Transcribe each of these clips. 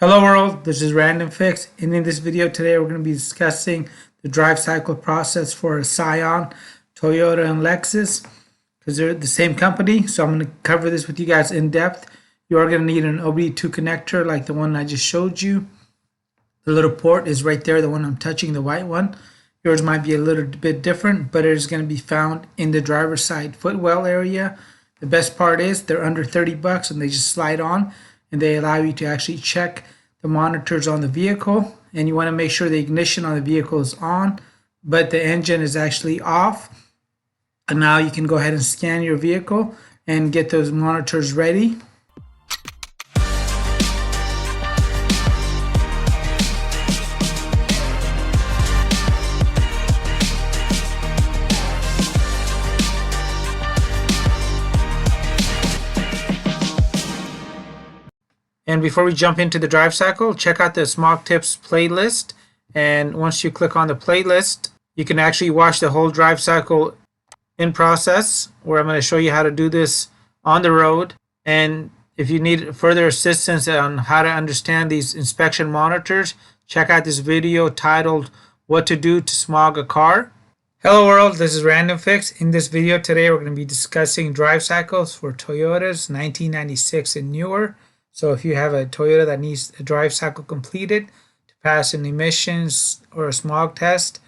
Hello world, this is Random Fix, and in this video today we're going to be discussing the drive cycle process for Scion, Toyota, and Lexus because they're the same company. So I'm going to cover this with you guys in depth. You are going to need an OBD2 connector like the one I just showed you. The little port is right there, the one I'm touching, the white one. Yours might be a little bit different, but it is going to be found in the driver's side footwell area. The best part is they're under 30 bucks and they just slide on, and they allow you to actually check the monitors on the vehicle, and you want to make sure the ignition on the vehicle is on but the engine is actually off. And now you can go ahead and scan your vehicle and get those monitors ready. And before we jump into the drive cycle, check out the Smog Tips playlist. And once you click on the playlist, you can actually watch the whole drive cycle in process, where I'm going to show you how to do this on the road. And if you need further assistance on how to understand these inspection monitors, check out this video titled "What to Do to Smog a Car." Hello world, this is Random Fix. In this video today, we're going to be discussing drive cycles for Toyotas 1996 and newer. So if you have a Toyota that needs a drive cycle completed to pass an emissions or a smog test,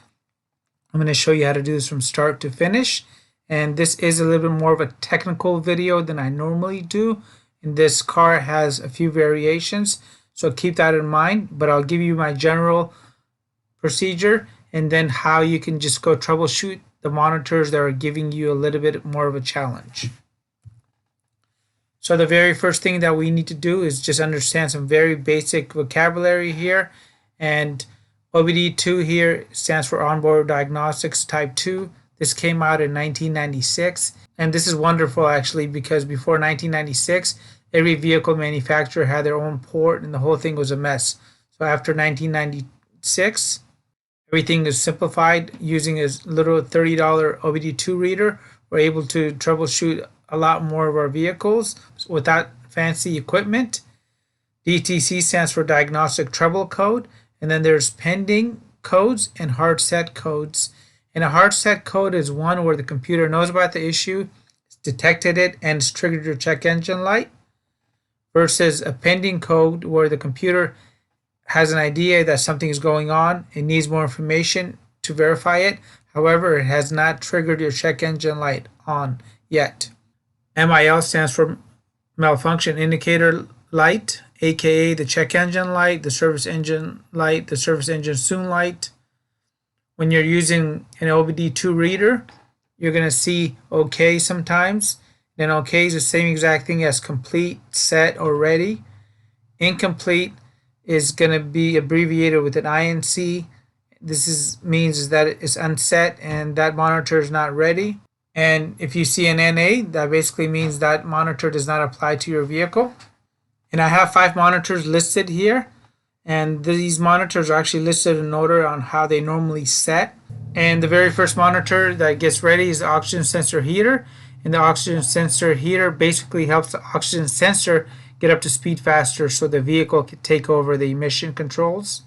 I'm going to show you how to do this from start to finish. And this is a little bit more of a technical video than I normally do. And this car has a few variations, so keep that in mind. But I'll give you my general procedure and then how you can just go troubleshoot the monitors that are giving you a little bit more of a challenge. So the very first thing that we need to do is just understand some very basic vocabulary here. And OBD2 here stands for Onboard Diagnostics Type 2. This came out in 1996. And this is wonderful actually, because before 1996, every vehicle manufacturer had their own port and the whole thing was a mess. So after 1996, everything is simplified. Using a little $30 OBD2 reader, we're able to troubleshoot a lot more of our vehicles without fancy equipment. DTC stands for Diagnostic Trouble Code, and then there's pending codes and hard set codes. And a hard set code is one where the computer knows about the issue, detected it, and it's triggered your check engine light, versus a pending code where the computer has an idea that something is going on and needs more information to verify it. However, it has not triggered your check engine light on yet. MIL stands for Malfunction Indicator Light, aka the check engine light, the service engine light, the service engine soon light. When you're using an OBD2 reader, you're going to see OK sometimes. Then OK is the same exact thing as complete, set, or ready. Incomplete is going to be abbreviated with an INC. This means that it's unset and that monitor is not ready. And if you see an NA, that basically means that monitor does not apply to your vehicle. And I have 5 monitors listed here. And these monitors are actually listed in order on how they normally set. And the very first monitor that gets ready is the oxygen sensor heater. And the oxygen sensor heater basically helps the oxygen sensor get up to speed faster so the vehicle can take over the emission controls.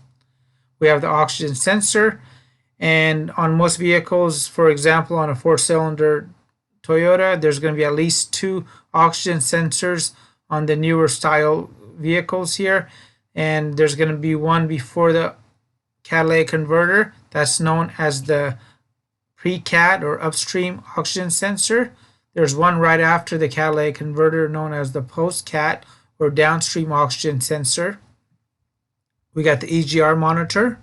We have the oxygen sensor. And on most vehicles, for example, on a 4-cylinder Toyota, there's going to be at least 2 oxygen sensors on the newer style vehicles here. And there's going to be one before the catalytic converter. That's known as the pre-cat or upstream oxygen sensor. There's one right after the catalytic converter known as the post-cat or downstream oxygen sensor. We got the EGR monitor.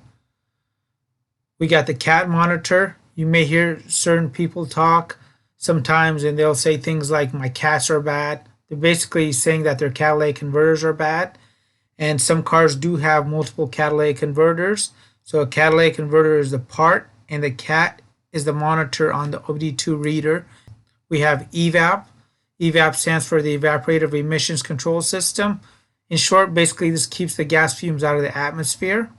We got the CAT monitor. You may hear certain people talk sometimes and they'll say things like, my cats are bad. They're basically saying that their catalytic converters are bad. And some cars do have multiple catalytic converters. So a catalytic converter is the part and the CAT is the monitor on the OBD2 reader. We have EVAP. EVAP stands for the Evaporative Emissions Control System. In short, basically this keeps the gas fumes out of the atmosphere.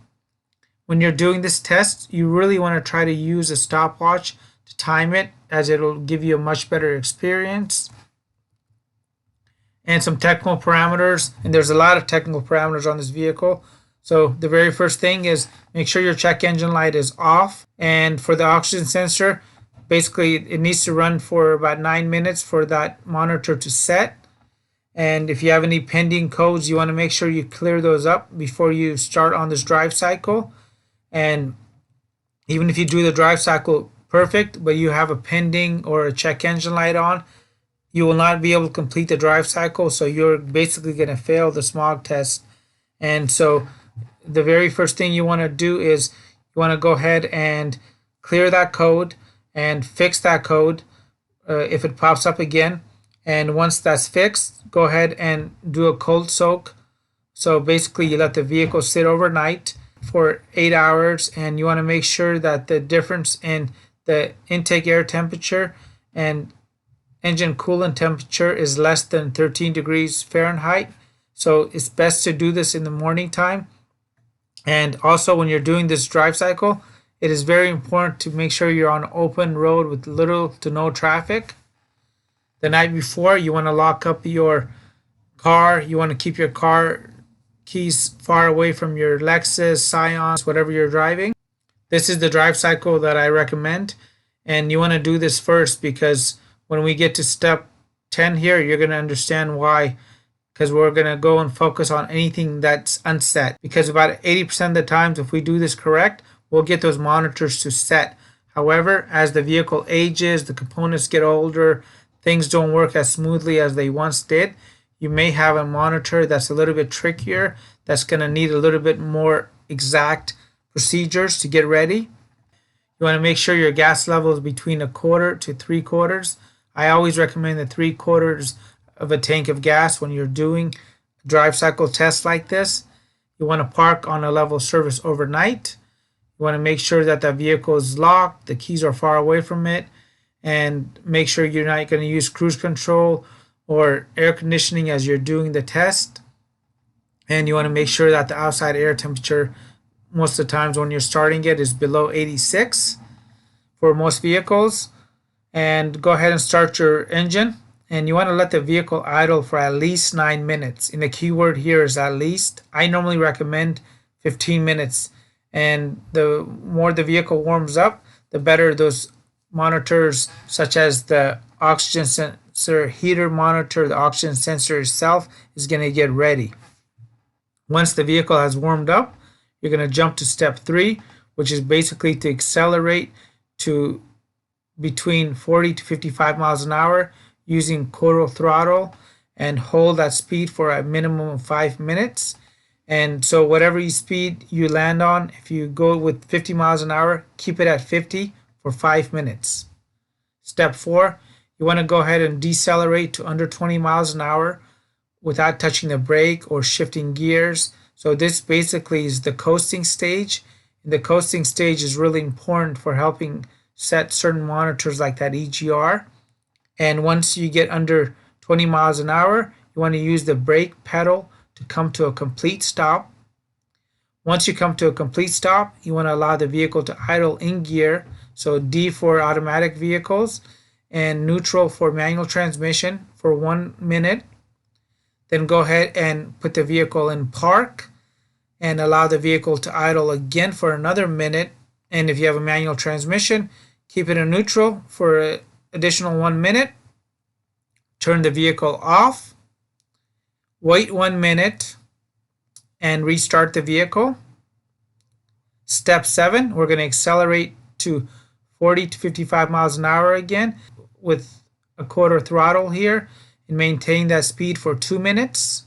When you're doing this test, you really want to try to use a stopwatch to time it, as it'll give you a much better experience. and some technical parameters. And there's a lot of technical parameters on this vehicle. So the very first thing is make sure your check engine light is off. And for the oxygen sensor, basically it needs to run for about 9 minutes for that monitor to set. And if you have any pending codes, you want to make sure you clear those up before you start on this drive cycle. And even if you do the drive cycle perfect, but you have a pending or a check engine light on, you will not be able to complete the drive cycle. So you're basically going to fail the smog test. And so the very first thing you want to do is you want to go ahead and clear that code and fix that code if it pops up again. And once that's fixed, go ahead and do a cold soak. So basically you let the vehicle sit overnight for 8 hours, and you want to make sure that the difference in the intake air temperature and engine coolant temperature is less than 13 degrees Fahrenheit. So it's best to do this in the morning time. And also when you're doing this drive cycle, it is very important to make sure you're on open road with little to no traffic. The night before, you want to lock up your car. You want to keep your car keys far away from your Lexus, Scion, whatever you're driving. This is the drive cycle that I recommend. And you want to do this first, because when we get to step 10 here, you're going to understand why. Because we're going to go and focus on anything that's unset. Because about 80% of the times, if we do this correct, we'll get those monitors to set. However, as the vehicle ages, the components get older, things don't work as smoothly as they once did, you may have a monitor that's a little bit trickier, that's going to need a little bit more exact procedures to get ready. You want to make sure your gas level is between 1/4 to 3/4. I always recommend the 3/4 of a tank of gas when you're doing a drive cycle tests like this. You want to park on a level service overnight. You want to make sure that the vehicle is locked, the keys are far away from it, and make sure you're not going to use cruise control or air conditioning as you're doing the test. And you want to make sure that the outside air temperature, most of the times when you're starting it, is below 86 for most vehicles. And go ahead and start your engine. And you want to let the vehicle idle for at least 9 minutes. And the key word here is at least. I normally recommend 15 minutes. And the more the vehicle warms up, the better those monitors, such as the oxygen sensor heater monitor, the oxygen sensor itself, is going to get ready. Once the vehicle has warmed up, you're going to jump to step 3, which is basically to accelerate to between 40 to 55 miles an hour using throttle, and hold that speed for a minimum of 5 minutes. And so whatever speed you land on, if you go with 50 miles an hour, keep it at 50 for 5 minutes. Step 4, you want to go ahead and decelerate to under 20 miles an hour without touching the brake or shifting gears. So this basically is the coasting stage. The coasting stage is really important for helping set certain monitors like that EGR. And once you get under 20 miles an hour, you want to use the brake pedal to come to a complete stop. Once you come to a complete stop, you want to allow the vehicle to idle in gear. So D for automatic vehicles and neutral for manual transmission for 1 minute. Then go ahead and put the vehicle in park and allow the vehicle to idle again for another minute. And if you have a manual transmission, keep it in neutral for an additional 1 minute. Turn the vehicle off. Wait 1 minute and restart the vehicle. Step 7, we're going to accelerate to 40 to 55 miles an hour again with a 1/4 throttle here and maintain that speed for 2 minutes.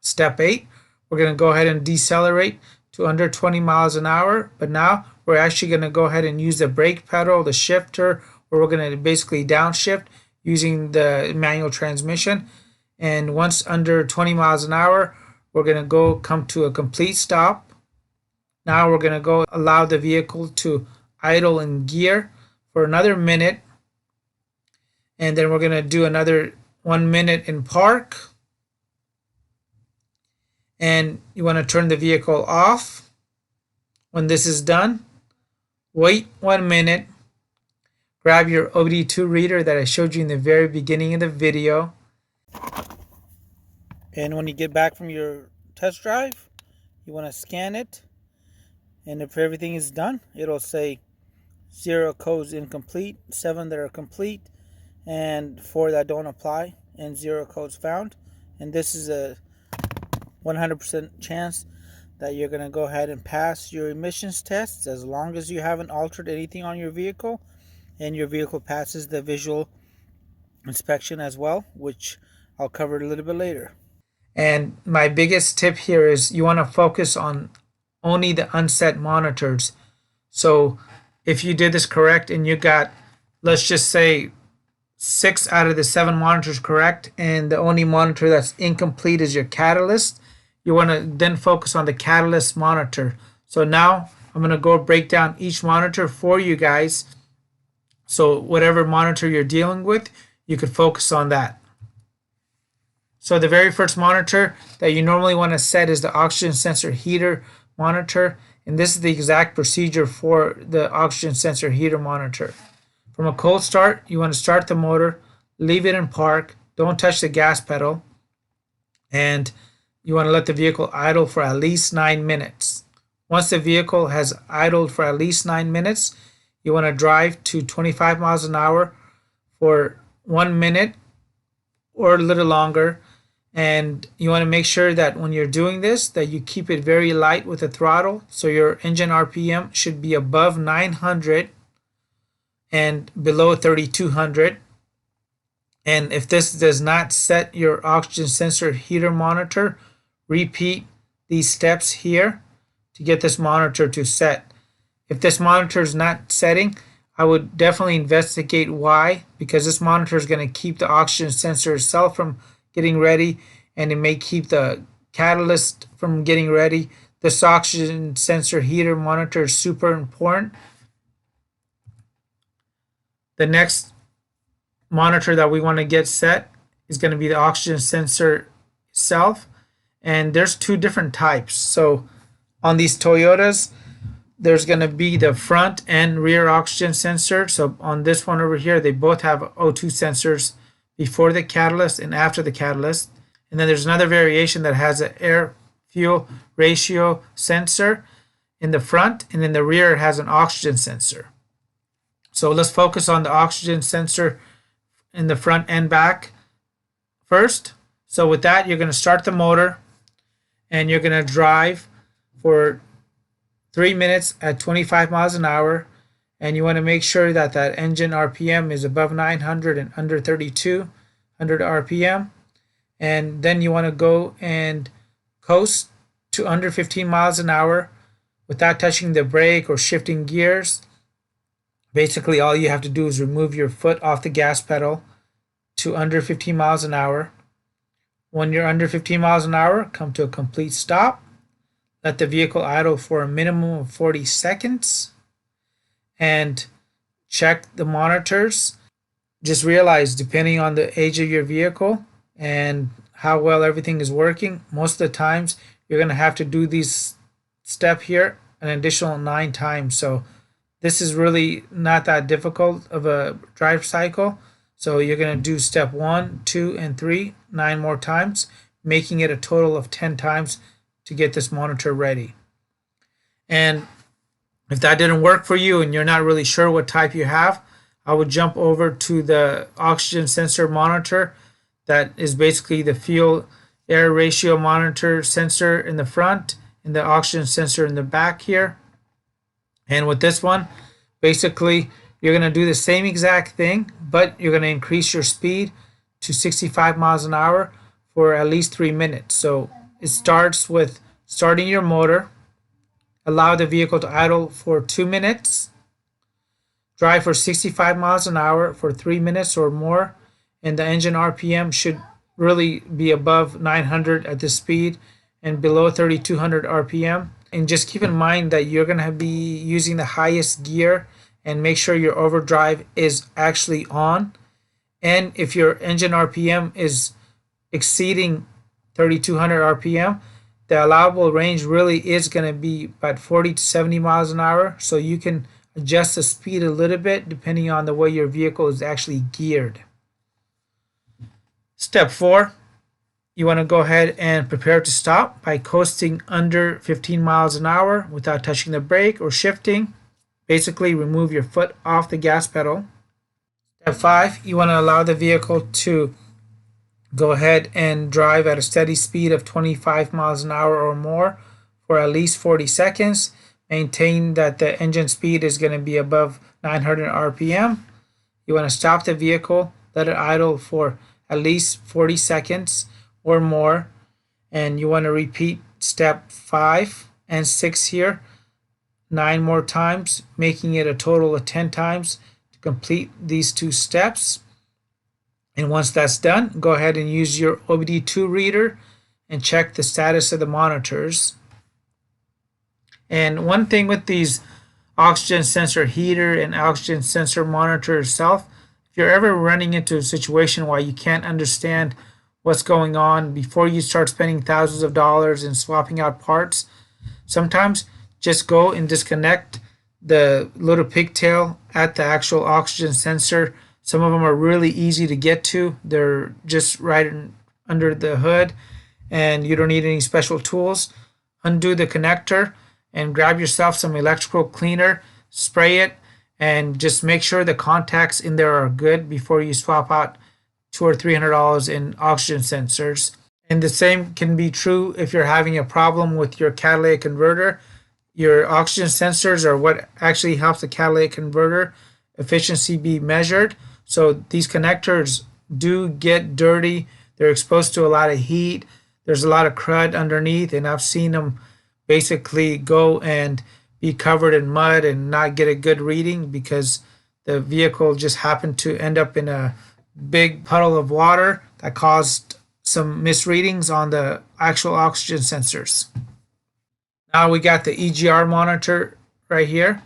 Step 8, we're going to go ahead and decelerate to under 20 miles an hour, but now we're actually going to go ahead and use the brake pedal, the shifter, or we're going to basically downshift using the manual transmission. And once under 20 miles an hour, we're going to come to a complete stop. Now we're going to go allow the vehicle to idle in gear for another minute. And then we're going to do another 1 minute in park. And you want to turn the vehicle off. When this is done, wait 1 minute. Grab your OBD2 reader that I showed you in the very beginning of the video. And when you get back from your test drive, you want to scan it. And if everything is done, it'll say 0 codes incomplete, 7 that are complete, and 4 that don't apply, and 0 codes found. And this is a 100% chance that you're going to go ahead and pass your emissions tests as long as you haven't altered anything on your vehicle and your vehicle passes the visual inspection as well, which I'll cover a little bit later. And my biggest tip here is you want to focus on only the unset monitors. So if you did this correct and you got, let's just say, 6 out of the 7 monitors correct, and the only monitor that's incomplete is your catalyst, you want to then focus on the catalyst monitor. So now I'm going to go break down each monitor for you guys. So whatever monitor you're dealing with, you could focus on that. So the very first monitor that you normally want to set is the oxygen sensor heater monitor. And this is the exact procedure for the oxygen sensor heater monitor. From a cold start, you want to start the motor, leave it in park, don't touch the gas pedal, and you want to let the vehicle idle for at least 9 minutes. Once the vehicle has idled for at least 9 minutes, you want to drive to 25 miles an hour for 1 minute or a little longer. And you want to make sure that when you're doing this, that you keep it very light with the throttle. So your engine RPM should be above 900 and below 3200. And if this does not set your oxygen sensor heater monitor, repeat these steps here to get this monitor to set. If this monitor is not setting, I would definitely investigate why, because this monitor is going to keep the oxygen sensor itself from getting ready, and it may keep the catalyst from getting ready. This oxygen sensor heater monitor is super important. The next monitor that we want to get set is going to be the oxygen sensor itself, and there's 2 different types. So on these Toyotas, there's going to be the front and rear oxygen sensor. So on this one over here, they both have O2 sensors before the catalyst and after the catalyst. And then there's another variation that has an air fuel ratio sensor in the front, and in the rear it has an oxygen sensor. So let's focus on the oxygen sensor in the front and back first. So with that, you're going to start the motor and you're going to drive for 3 minutes at 25 miles an hour. And you want to make sure that that engine RPM is above 900 and under 3200 RPM. And then you want to go and coast to under 15 miles an hour without touching the brake or shifting gears. Basically, all you have to do is remove your foot off the gas pedal to under 15 miles an hour. When you're under 15 miles an hour, come to a complete stop. Let the vehicle idle for a minimum of 40 seconds. And check the monitors. Just realize, depending on the age of your vehicle and how well everything is working, most of the times you're going to have to do this step here an additional 9 times. So this is really not that difficult of a drive cycle. So you're going to do step 1, 2, and 3 9 more times, making it a total of 10 times to get this monitor ready. And if that didn't work for you and you're not really sure what type you have, I would jump over to the oxygen sensor monitor. That is basically the fuel air ratio monitor sensor in the front and the oxygen sensor in the back here. And with this one, basically, you're going to do the same exact thing, but you're going to increase your speed to 65 miles an hour for at least 3 minutes. So it starts with starting your motor, allow the vehicle to idle for 2 minutes, drive for 65 miles an hour for 3 minutes or more, and the engine RPM should really be above 900 at this speed and below 3200 RPM. And just keep in mind that you're going to be using the highest gear, and make sure your overdrive is actually on. And if your engine RPM is exceeding 3200 RPM, the allowable range really is going to be about 40 to 70 miles an hour. So you can adjust the speed a little bit depending on the way your vehicle is actually geared. Step 4, you want to go ahead and prepare to stop by coasting under 15 miles an hour without touching the brake or shifting. Basically, remove your foot off the gas pedal. Step 5, you want to allow the vehicle to go ahead and drive at a steady speed of 25 miles an hour or more for at least 40 seconds. Maintain that the engine speed is going to be above 900 RPM. You want to stop the vehicle, let it idle for at least 40 seconds or more, and you want to repeat step 5 and 6 here 9 more times, making it a total of 10 times to complete these 2 steps. And once that's done, go ahead and use your OBD2 reader and check the status of the monitors. And one thing with these oxygen sensor heater and oxygen sensor monitor itself, if you're ever running into a situation where you can't understand what's going on before you start spending thousands of dollars and swapping out parts, sometimes just go and disconnect the little pigtail at the actual oxygen sensor. Some of them are really easy to get to. They're just right under the hood and you don't need any special tools. Undo the connector and grab yourself some electrical cleaner, spray it, and just make sure the contacts in there are good before you swap out $200 or $300 in oxygen sensors. And the same can be true if you're having a problem with your catalytic converter. Your oxygen sensors are what actually helps the catalytic converter efficiency be measured. So these connectors do get dirty. They're exposed to a lot of heat. There's a lot of crud underneath, and I've seen them basically go and be covered in mud and not get a good reading because the vehicle just happened to end up in a big puddle of water that caused some misreadings on the actual oxygen sensors. Now we got the EGR monitor right here,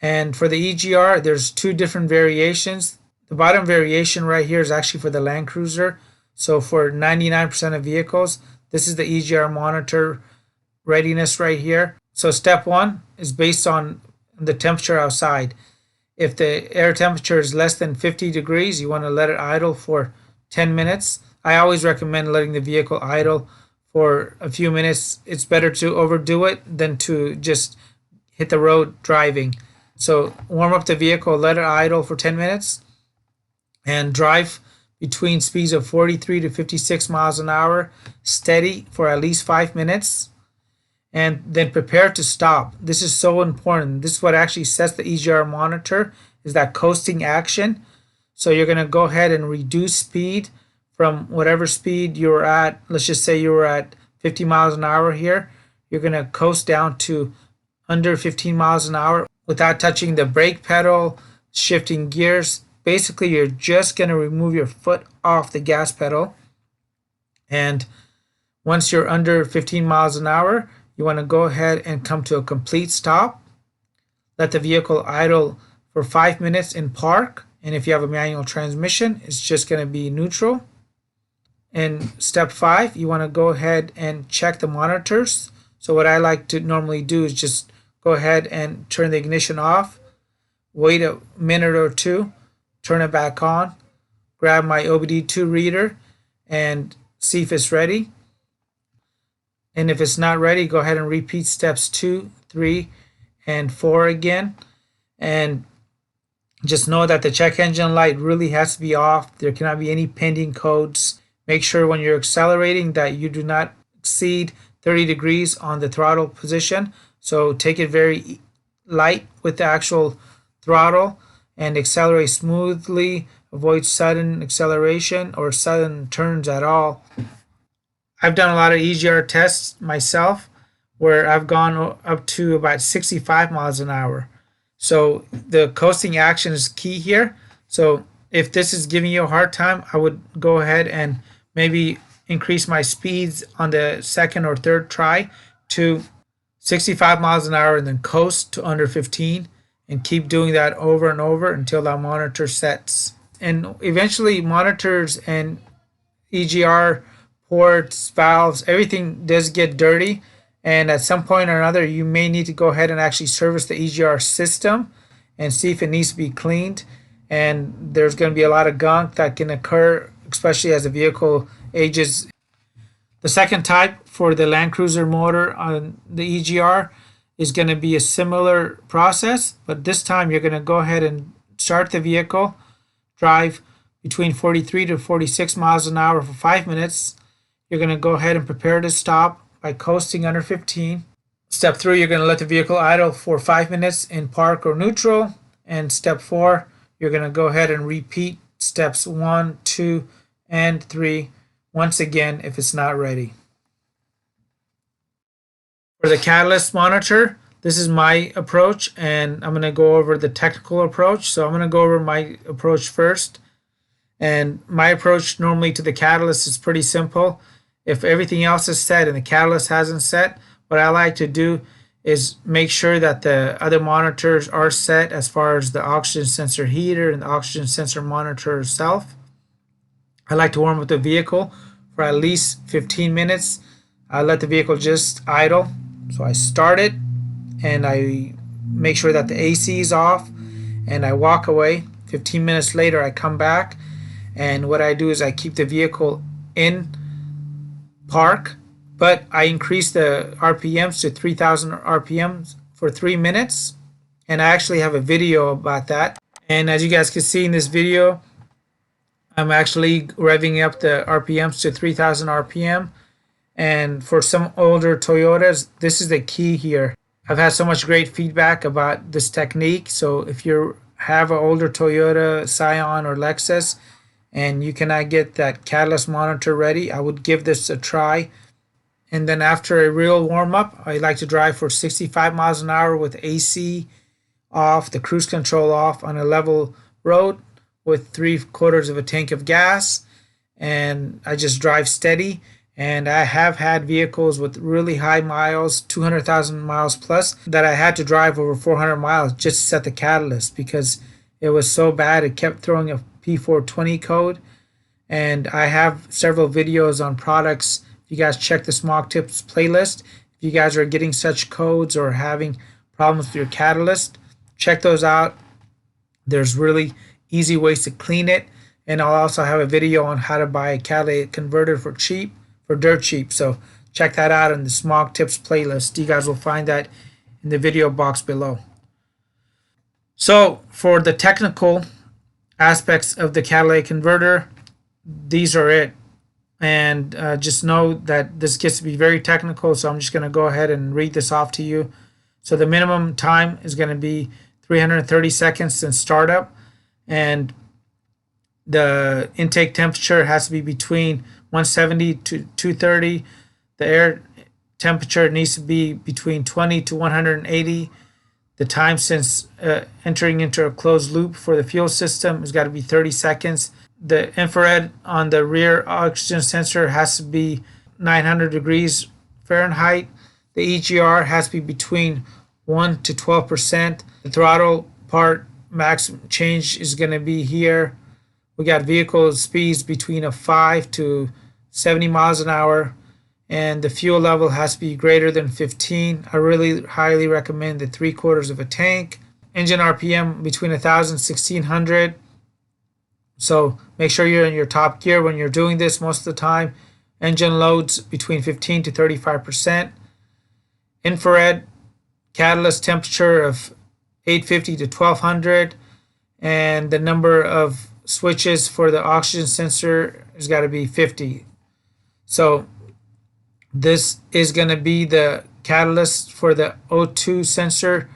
and for the EGR there's 2 different variations. The bottom variation right here is actually for the Land Cruiser. So for 99% of vehicles, this is the EGR monitor readiness right here. So step 1 is based on the temperature outside. If the air temperature is less than 50 degrees, you want to let it idle for 10 minutes. I always recommend letting the vehicle idle for a few minutes. It's better to overdo it than to just hit the road driving. So warm up the vehicle, let it idle for 10 minutes, and drive between speeds of 43 to 56 miles an hour, steady for at least 5 minutes. And then prepare to stop. This is so important. This is what actually sets the EGR monitor, is that coasting action. So you're going to go ahead and reduce speed from whatever speed you're at. Let's just say you were at 50 miles an hour here. You're going to coast down to under 15 miles an hour without touching the brake pedal, shifting gears. Basically, you're just going to remove your foot off the gas pedal. And once you're under 15 miles an hour, you want to go ahead and come to a complete stop. Let the vehicle idle for 5 minutes in park. And if you have a manual transmission, it's just going to be neutral. And step 5, you want to go ahead and check the monitors. So what I like to normally do is just go ahead and turn the ignition off, wait a minute or 2, turn it back on, grab my OBD2 reader and see if it's ready. And if it's not ready, go ahead and repeat steps 2, 3, and 4 again. And just know that the check engine light really has to be off. There cannot be any pending codes. Make sure when you're accelerating that you do not exceed 30 degrees on the throttle position. So take it very light with the actual throttle and accelerate smoothly. Avoid sudden acceleration or sudden turns at all. I've done a lot of EGR tests myself where I've gone up to about 65 miles an hour. So the coasting action is key here. So if this is giving you a hard time, I would go ahead and maybe increase my speeds on the second or third try to 65 miles an hour and then coast to under 15 and keep doing that over and over until that monitor sets. And eventually monitors and EGR ports, valves, everything does get dirty, and at some point or another you may need to go ahead and actually service the EGR system and see if it needs to be cleaned. And there's going to be a lot of gunk that can occur especially as the vehicle ages. The second type for the Land Cruiser motor on the EGR is going to be a similar process, but this time you're going to go ahead and start the vehicle, drive between 43 to 46 miles an hour for 5 minutes. You're going to go ahead and prepare to stop by coasting under 15. Step 3, you're going to let the vehicle idle for 5 minutes in park or neutral. And step 4, you're going to go ahead and repeat steps 1, 2, and 3 once again if it's not ready. For the catalyst monitor, this is my approach, and I'm going to go over the technical approach. So I'm going to go over my approach first. And my approach normally to the catalyst is pretty simple. If everything else is set and the catalyst hasn't set, what I like to do is make sure that the other monitors are set as far as the oxygen sensor heater and the oxygen sensor monitor itself. I like to warm up the vehicle for at least 15 minutes. I let the vehicle just idle. So I start it and I make sure that the AC is off and I walk away. 15 minutes later I come back, and what I do is I keep the vehicle in park, but I increase the RPMs to 3,000 RPMs for 3 minutes, and I actually have a video about that. And as you guys can see in this video, I'm actually revving up the RPMs to 3,000 RPM. And for some older Toyotas, this is the key here. I've had so much great feedback about this technique. So if you have an older Toyota, Scion, or Lexus, and you cannot get that catalyst monitor ready, I would give this a try. And then after a real warm-up, I like to drive for 65 miles an hour with AC off, the cruise control off on a level road with 3/4 of a tank of gas. And I just drive steady. And I have had vehicles with really high miles, 200,000 miles plus, that I had to drive over 400 miles just to set the catalyst because it was so bad. It kept throwing a P420 code. And I have several videos on products. If you guys check the Smog Tips playlist, if you guys are getting such codes or having problems with your catalyst, check those out. There's really easy ways to clean it. And I'll also have a video on how to buy a catalytic converter for dirt cheap. So check that out in the Smog Tips playlist. You guys will find that in the video box below. So for the technical aspects of the catalytic converter, these are it. And just know that this gets to be very technical, so I'm just going to go ahead and read this off to you. So the minimum time is going to be 330 seconds since startup, and the intake temperature has to be between 170 to 230. The air temperature needs to be between 20 to 180. The time since entering into a closed loop for the fuel system has got to be 30 seconds. The infrared on the rear oxygen sensor has to be 900 degrees Fahrenheit. The EGR has to be between 1 to 12%. The throttle part max change is going to be here. We got vehicle speeds between a 5 to 70 miles an hour, and the fuel level has to be greater than 15. I really highly recommend the 3/4 of a tank. Engine RPM between 1,000 and 1,600. So make sure you're in your top gear when you're doing this most of the time. Engine loads between 15 to 35%. Infrared catalyst temperature of 850 to 1200, and the number of switches for the oxygen sensor has got to be 50. So this is going to be the catalyst for the O2 sensor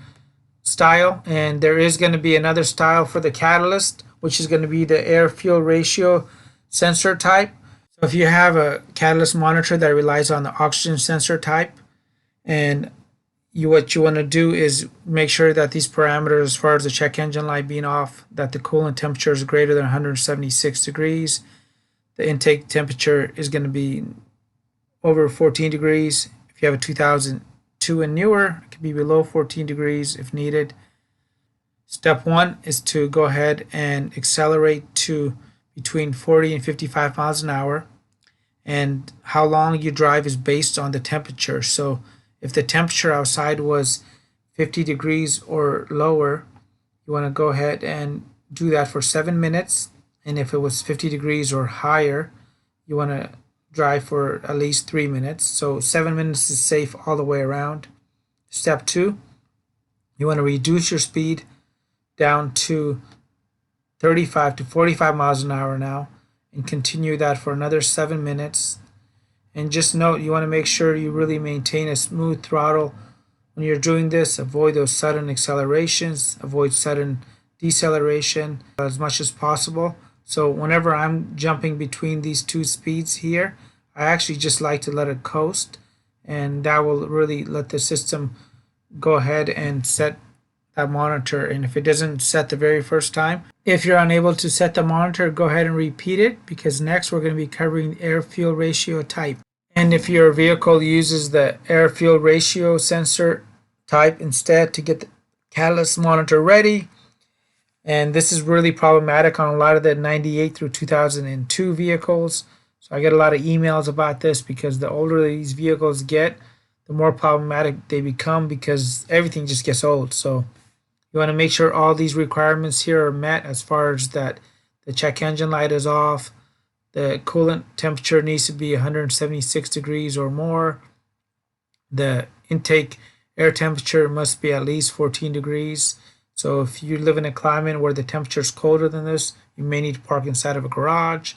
style, and there is going to be another style for the catalyst, which is going to be the air fuel ratio sensor type. So if you have a catalyst monitor that relies on the oxygen sensor type, and what you want to do is make sure that these parameters, as far as the check engine light being off, that the coolant temperature is greater than 176 degrees. The intake temperature is going to be over 14 degrees. If you have a 2002 and newer, it can be below 14 degrees if needed. Step 1 is to go ahead and accelerate to between 40 and 55 miles an hour. And how long you drive is based on the temperature. So if the temperature outside was 50 degrees or lower, you want to go ahead and do that for 7 minutes. and if it was 50 degrees or higher, you want to drive for at least 3 minutes. So 7 minutes is safe all the way around. Step 2, you want to reduce your speed down to 35 to 45 miles an hour now, and continue that for another 7 minutes. And just note, you want to make sure you really maintain a smooth throttle when you're doing this. Avoid those sudden accelerations, avoid sudden deceleration as much as possible. So whenever I'm jumping between these two speeds here, I actually just like to let it coast, and that will really let the system go ahead and set that monitor. And if it doesn't set the very first time, if you're unable to set the monitor, go ahead and repeat it, because next we're going to be covering air-fuel ratio type. And if your vehicle uses the air-fuel ratio sensor type instead to get the catalyst monitor ready, and this is really problematic on a lot of the 98 through 2002 vehicles. So I get a lot of emails about this, because the older these vehicles get, the more problematic they become, because everything just gets old. So you want to make sure all these requirements here are met, as far as that the check engine light is off, the coolant temperature needs to be 176 degrees or more, the intake air temperature must be at least 14 degrees. So if you live in a climate where the temperature is colder than this, you may need to park inside of a garage.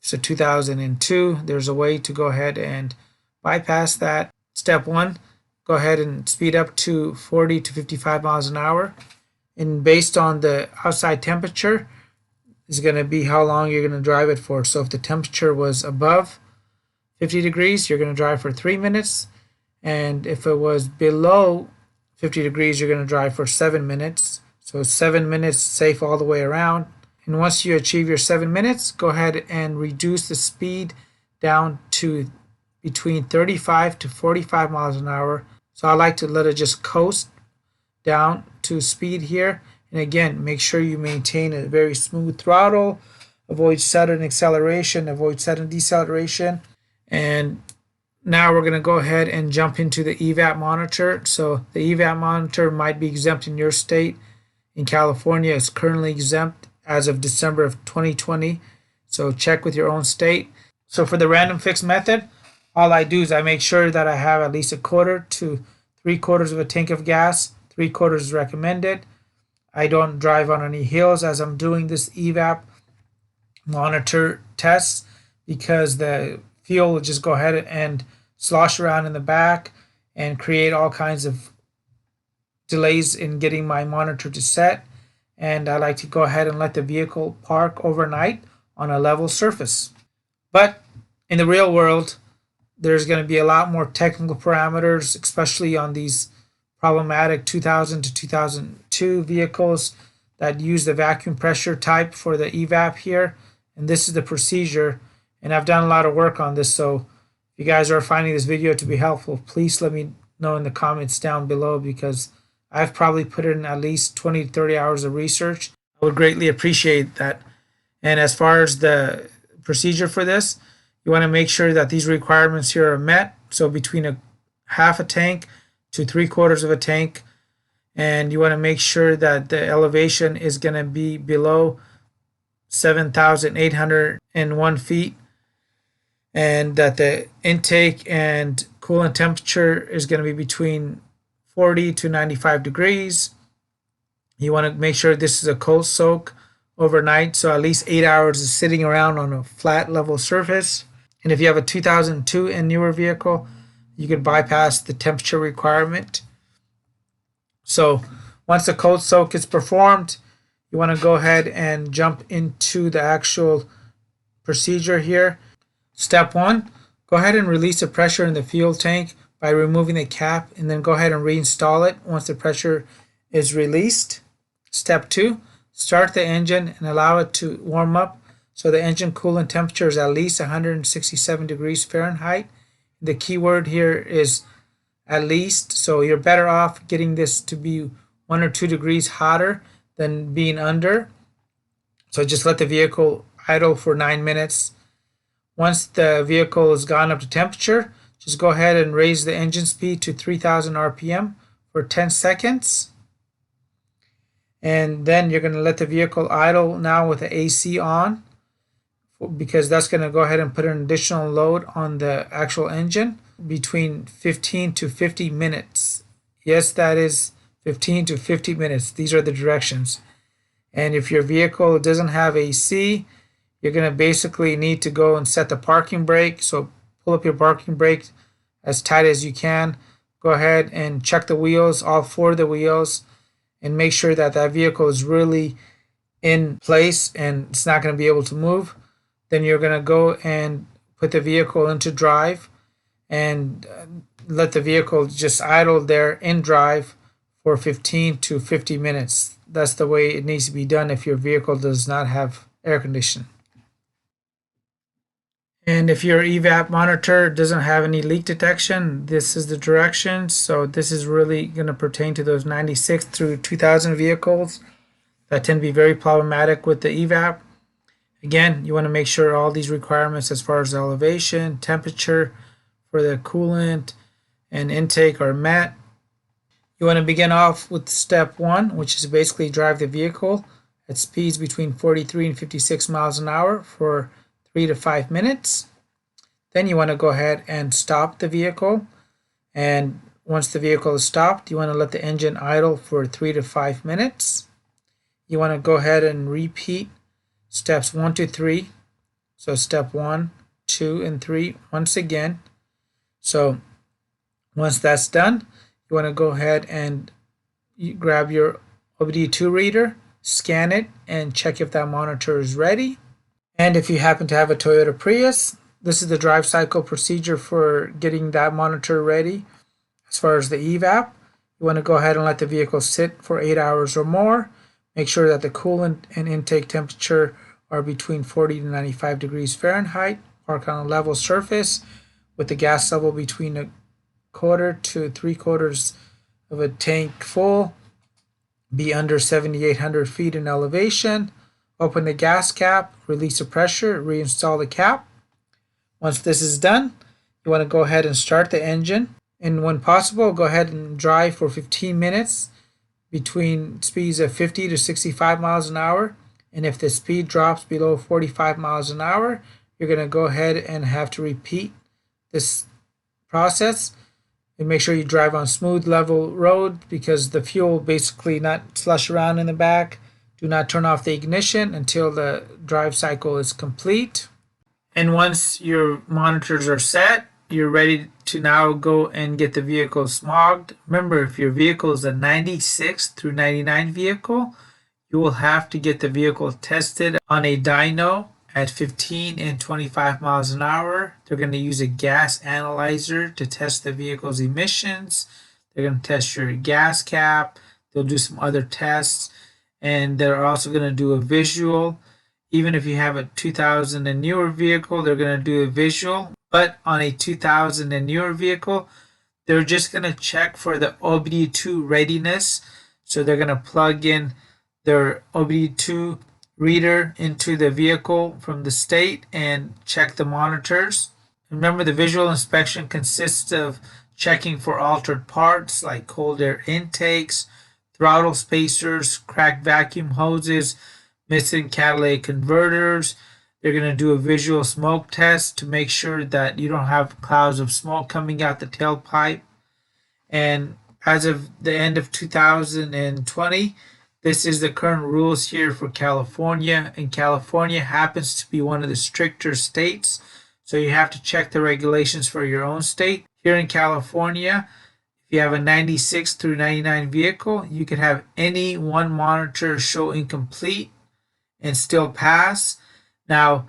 So 2002, there's a way to go ahead and bypass that. Step 1, go ahead and speed up to 40 to 55 miles an hour. And based on the outside temperature is going to be how long you're going to drive it for. So if the temperature was above 50 degrees, you're going to drive for 3 minutes. And if it was below 50 degrees, you're going to drive for 7 minutes. So 7 minutes safe all the way around. And once you achieve your 7 minutes, go ahead and reduce the speed down to between 35 to 45 miles an hour. So I like to let it just coast down to speed here. And again, make sure you maintain a very smooth throttle, avoid sudden acceleration, avoid sudden deceleration. And now we're going to go ahead and jump into the EVAP monitor. So the EVAP monitor might be exempt in your state. In California, it's currently exempt as of December of 2020. So check with your own state. So for the random fix method, all I do is I make sure that I have at least 1/4 to 3/4 of a tank of gas. 3/4 is recommended. I don't drive on any hills as I'm doing this EVAP monitor test, because the fuel will just go ahead and slosh around in the back and create all kinds of delays in getting my monitor to set. And I like to go ahead and let the vehicle park overnight on a level surface. But in the real world, there's going to be a lot more technical parameters, especially on these problematic 2000 to 2002 vehicles that use the vacuum pressure type for the EVAP here. And this is the procedure. And I've done a lot of work on this. So if you guys are finding this video to be helpful, please let me know in the comments down below, because I've probably put in at least 20 to 30 hours of research. I would greatly appreciate that. And as far as the procedure for this, you want to make sure that these requirements here are met. So between a half a tank to 3/4 of a tank. And you want to make sure that the elevation is going to be below 7,801 feet. And that the intake and coolant temperature is going to be between 40 to 95 degrees. You want to make sure this is a cold soak overnight, so at least 8 hours is sitting around on a flat level surface. And if you have a 2002 and newer vehicle, you could bypass the temperature requirement. So once the cold soak is performed, you want to go ahead and jump into the actual procedure here. Step 1, go ahead and release the pressure in the fuel tank by removing the cap, and then go ahead and reinstall it once the pressure is released. Step 2, start the engine and allow it to warm up so the engine coolant temperature is at least 167 degrees Fahrenheit. The key word here is at least, so you're better off getting this to be 1 or 2 degrees hotter than being under. So just let the vehicle idle for 9 minutes. Once the vehicle has gone up to temperature, just go ahead and raise the engine speed to 3,000 RPM for 10 seconds. And then you're going to let the vehicle idle now with the AC on, because that's going to go ahead and put an additional load on the actual engine between 15 to 50 minutes. Yes, that is 15 to 50 minutes. These are the directions. And if your vehicle doesn't have AC, you're going to basically need to go and set the parking brake. So pull up your parking brake as tight as you can. Go ahead and check the wheels, all four of the wheels, and make sure that that vehicle is really in place and it's not going to be able to move. Then you're going to go and put the vehicle into drive and let the vehicle just idle there in drive for 15 to 50 minutes. That's the way it needs to be done if your vehicle does not have air conditioning. And if your EVAP monitor doesn't have any leak detection, this is the directions. So this is really going to pertain to those 96 through 2000 vehicles that tend to be very problematic with the EVAP. Again, you want to make sure all these requirements as far as elevation, temperature for the coolant, and intake are met. You want to begin off with step 1, which is basically drive the vehicle at speeds between 43 and 56 miles an hour for 3 to 5 minutes. Then you want to go ahead and stop the vehicle. And once the vehicle is stopped, you want to let the engine idle for 3 to 5 minutes. You want to go ahead and repeat steps 1 to 3. So step 1, 2, and 3 once again. So once that's done, you want to go ahead and you grab your OBD2 reader, scan it, and check if that monitor is ready. And if you happen to have a Toyota Prius, this is the drive cycle procedure for getting that monitor ready. As far as the EVAP, you want to go ahead and let the vehicle sit for 8 hours or more. Make sure that the coolant and intake temperature are between 40 to 95 degrees Fahrenheit. Park on a level surface with the gas level between a quarter to 3/4 of a tank full. Be under 7,800 feet in elevation. Open the gas cap, release the pressure, reinstall the cap. Once this is done, you want to go ahead and start the engine. And when possible, go ahead and drive for 15 minutes between speeds of 50 to 65 miles an hour. And if the speed drops below 45 miles an hour, you're going to go ahead and have to repeat this process. And make sure you drive on smooth, level road, because the fuel will basically not slush around in the back. Do not turn off the ignition until the drive cycle is complete. And once your monitors are set, you're ready to now go and get the vehicle smogged. Remember, if your vehicle is a 96 through 99 vehicle, you will have to get the vehicle tested on a dyno at 15 and 25 miles an hour. They're going to use a gas analyzer to test the vehicle's emissions. They're going to test your gas cap. They'll do some other tests. And they're also going to do a visual. Even if you have a 2000 and newer vehicle, they're going to do a visual. But on a 2000 and newer vehicle, they're just going to check for the OBD2 readiness. So they're going to plug in their OBD2 reader into the vehicle from the state and check the monitors. Remember, the visual inspection consists of checking for altered parts like cold air intakes, throttle spacers, cracked vacuum hoses, missing catalytic converters. They're going to do a visual smoke test to make sure that you don't have clouds of smoke coming out the tailpipe. And as of the end of 2020, this is the current rules here for California, and California happens to be one of the stricter states, so you have to check the regulations for your own state. Here in California, if you have a 96 through 99 vehicle, you can have any one monitor show incomplete and still pass. Now,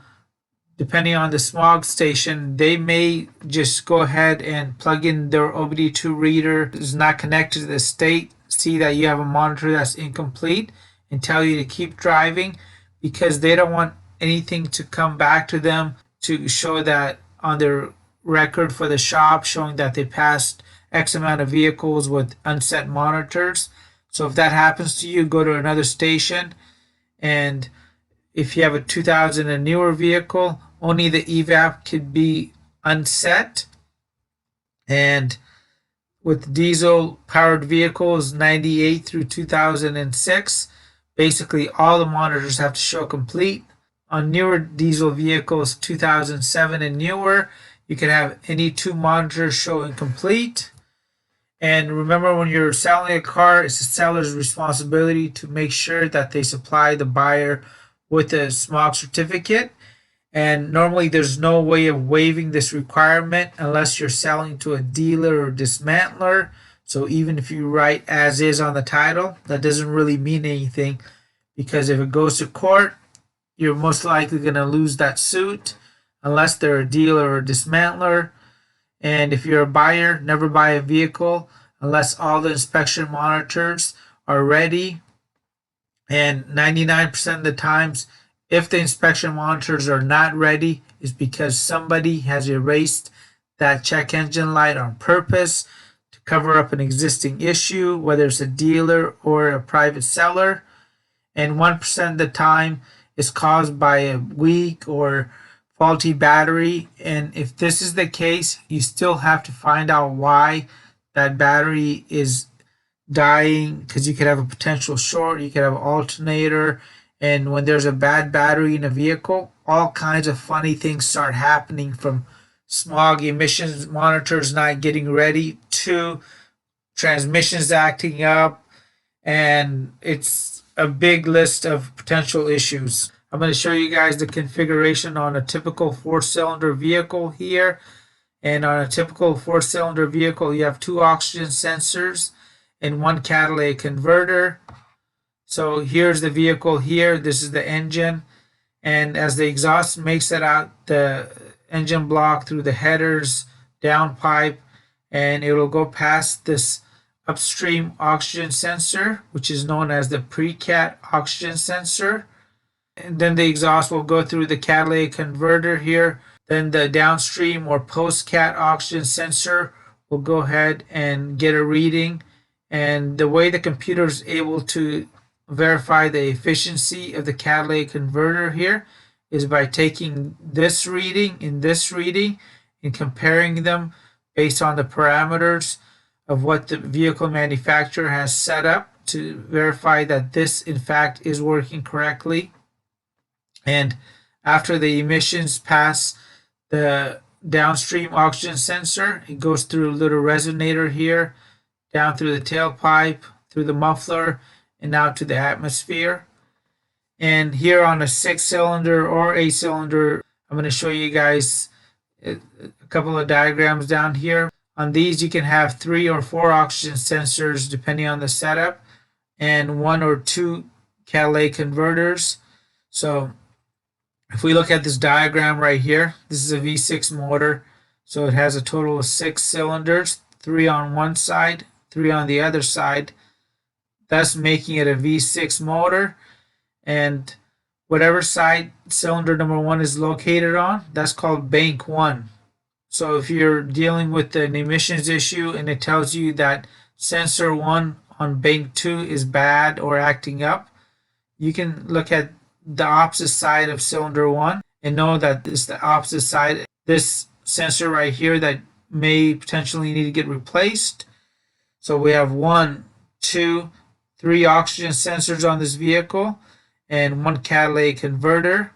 depending on the smog station, they may just go ahead and plug in their OBD2 reader is not connected to the state, see that you have a monitor that's incomplete, and tell you to keep driving, because they don't want anything to come back to them to show that on their record for the shop showing that they passed X amount of vehicles with unset monitors. So if that happens to you, go to another station. And if you have a 2000 and newer vehicle, only the EVAP could be unset. And with diesel powered vehicles 98 through 2006, Basically, all the monitors have to show complete. On newer diesel vehicles, 2007 and newer, you can have any two monitors show incomplete. And remember, when you're selling a car, it's the seller's responsibility to make sure that they supply the buyer with a smog certificate. And normally, there's no way of waiving this requirement unless you're selling to a dealer or dismantler. So even if you write as is on the title, that doesn't really mean anything, because if it goes to court, you're most likely going to lose that suit unless they're a dealer or dismantler. And if you're a buyer, never buy a vehicle unless all the inspection monitors are ready. And 99% of the times, if the inspection monitors are not ready, is because somebody has erased that check engine light on purpose to cover up an existing issue, whether it's a dealer or a private seller. And 1% of the time is caused by a weak or faulty battery. And if this is the case, you still have to find out why that battery is dying, because you could have a potential short, you could have an alternator. And when there's a bad battery in a vehicle, all kinds of funny things start happening, from smog emissions monitors not getting ready to transmissions acting up, and it's a big list of potential issues. I'm going to show you guys the configuration on a typical four-cylinder vehicle here. And on a typical four-cylinder vehicle, you have two oxygen sensors and one catalytic converter. So here's the vehicle here. This is the engine. And as the exhaust makes it out the engine block through the headers, downpipe, and it will go past this upstream oxygen sensor, which is known as the pre-cat oxygen sensor. And then the exhaust will go through the catalytic converter here. Then the downstream or post-cat oxygen sensor will go ahead and get a reading. And the way the computer is able to verify the efficiency of the catalytic converter here is by taking this reading and this reading and comparing them based on the parameters of what the vehicle manufacturer has set up to verify that this in fact is working correctly. And after the emissions pass the downstream oxygen sensor, it goes through a little resonator here, down through the tailpipe, through the muffler, and now to the atmosphere. And here on a 6-cylinder or 8-cylinder, I'm going to show you guys a couple of diagrams down here. On these, you can have 3 or 4 oxygen sensors depending on the setup, and 1 or 2 catalytic converters. So if we look at this diagram right here, this is a V6 motor. So it has a total of 6 cylinders, 3 on one side, 3 on the other side, thus making it a V6 motor. And whatever side cylinder number 1 is located on, that's called bank 1. So if you're dealing with an emissions issue and it tells you that sensor 1 on bank 2 is bad or acting up, you can look at the opposite side of cylinder 1 and know that it's the opposite side, this sensor right here, that may potentially need to get replaced. So we have 1, 2, 3 oxygen sensors on this vehicle and 1 catalytic converter.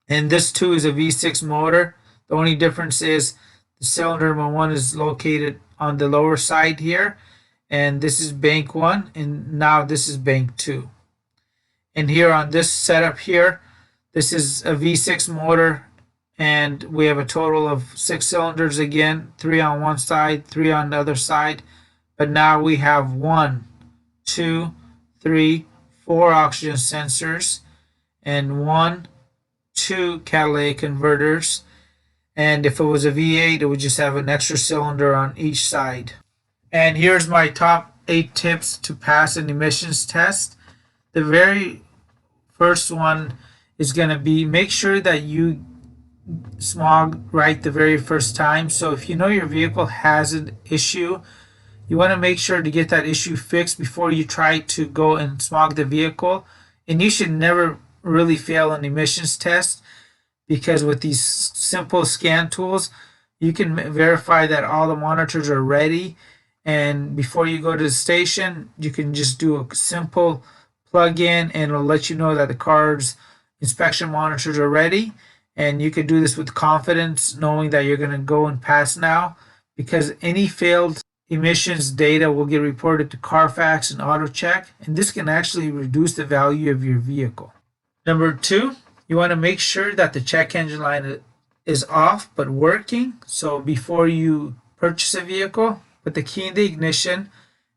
And this too is a V6 motor. The only difference is the cylinder number 1 is located on the lower side here, and this is bank 1, and now this is bank 2. And here on this setup here, this is a V6 motor, and we have a total of 6 cylinders again, 3 on one side, 3 on the other side. But now we have 1, 2, 3, 4 oxygen sensors and 1, 2 catalytic converters. And if it was a V8, it would just have an extra cylinder on each side. And here's my top 8 tips to pass an emissions test. The very first one is going to be, make sure that you smog right the very first time. So if you know your vehicle has an issue, you want to make sure to get that issue fixed before you try to go and smog the vehicle. And you should never really fail an emissions test, because with these simple scan tools, you can verify that all the monitors are ready. And before you go to the station, you can just do a simple plug in, and it'll let you know that the car's inspection monitors are ready. And you can do this with confidence, knowing that you're going to go and pass now, because any failed emissions data will get reported to Carfax and AutoCheck, and this can actually reduce the value of your vehicle. Number 2, you want to make sure that the check engine light is off but working. So before you purchase a vehicle, put the key in the ignition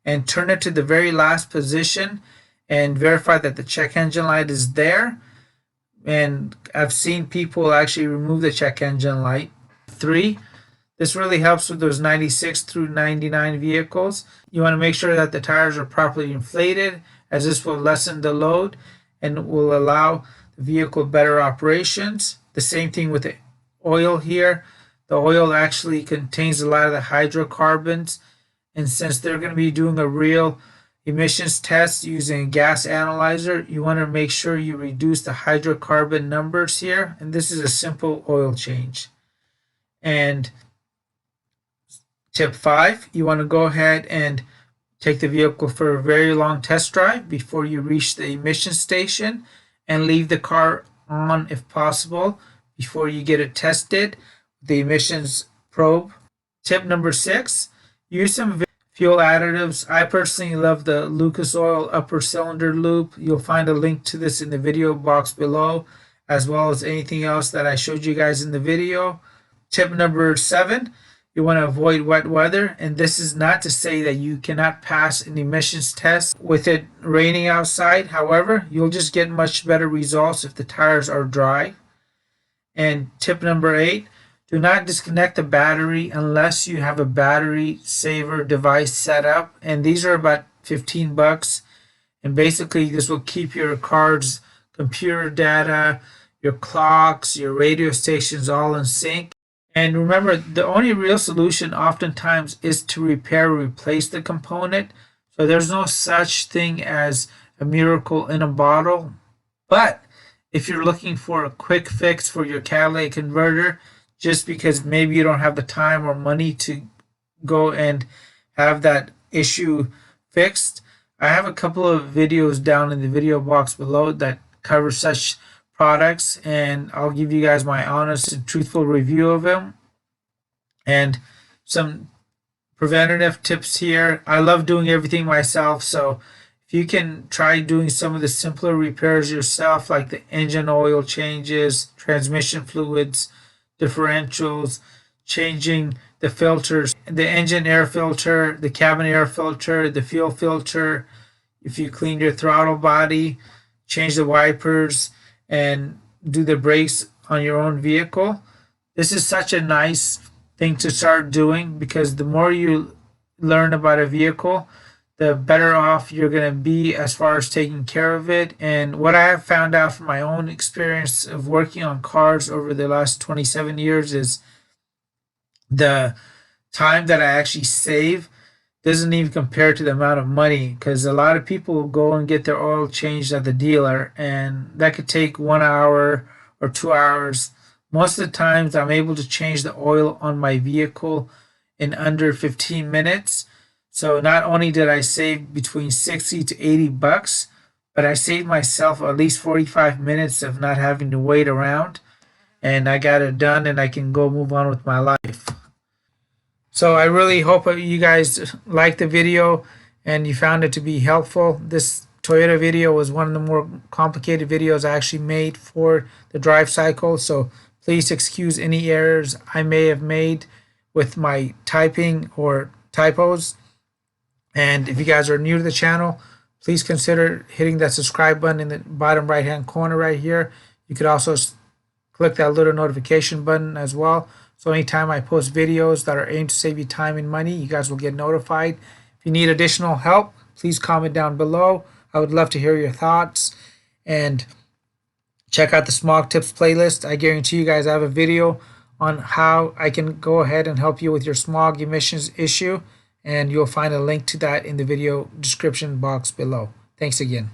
and turn it to the very last position and verify that the check engine light is there. And I've seen people actually remove the check engine light. 3, this really helps with those 96 through 99 vehicles. You want to make sure that the tires are properly inflated, as this will lessen the load and will allow the vehicle better operations. The same thing with the oil here. The oil actually contains a lot of the hydrocarbons, and since they're going to be doing a real emissions test using a gas analyzer, you want to make sure you reduce the hydrocarbon numbers here, and this is a simple oil change. And tip 5, you want to go ahead and take the vehicle for a very long test drive before you reach the emission station, and leave the car on if possible before you get it tested with the emissions probe. Tip number 6, use some fuel additives. I personally love the Lucas Oil upper cylinder loop. You'll find a link to this in the video box below, as well as anything else that I showed you guys in the video. Tip number 7, you want to avoid wet weather, and this is not to say that you cannot pass an emissions test with it raining outside. However, you'll just get much better results if the tires are dry. And tip number 8, do not disconnect the battery unless you have a battery saver device set up, and these are about 15 bucks, and basically this will keep your car's computer data, your clocks, your radio stations all in sync. And remember, the only real solution oftentimes is to repair or replace the component. So there's no such thing as a miracle in a bottle. But if you're looking for a quick fix for your catalytic converter, just because maybe you don't have the time or money to go and have that issue fixed, I have a couple of videos down in the video box below that cover such products, and I'll give you guys my honest and truthful review of them and some preventative tips here. I love doing everything myself, so if you can try doing some of the simpler repairs yourself, like the engine oil changes, transmission fluids, differentials, changing the filters, the engine air filter, the cabin air filter, the fuel filter, if you clean your throttle body, change the wipers, and do the brakes on your own vehicle. This is such a nice thing to start doing, because the more you learn about a vehicle, the better off you're going to be as far as taking care of it. And what I have found out from my own experience of working on cars over the last 27 years is the time that I actually save doesn't even compare to the amount of money, because a lot of people go and get their oil changed at the dealer, and that could take 1 hour or 2 hours. Most of the times I'm able to change the oil on my vehicle in under 15 minutes. So not only did I save between 60 to 80 bucks, but I saved myself at least 45 minutes of not having to wait around, and I got it done, and I can go move on with my life. So I really hope you guys liked the video and you found it to be helpful. This Toyota video was one of the more complicated videos I actually made for the drive cycle, so please excuse any errors I may have made with my typing or typos. And if you guys are new to the channel, please consider hitting that subscribe button in the bottom right hand corner right here. You could also click that little notification button as well, so anytime I post videos that are aimed to save you time and money, you guys will get notified. If you need additional help, please comment down below. I would love to hear your thoughts. And check out the Smog Tips playlist. I guarantee you guys I have a video on how I can go ahead and help you with your smog emissions issue, and you'll find a link to that in the video description box below. Thanks again.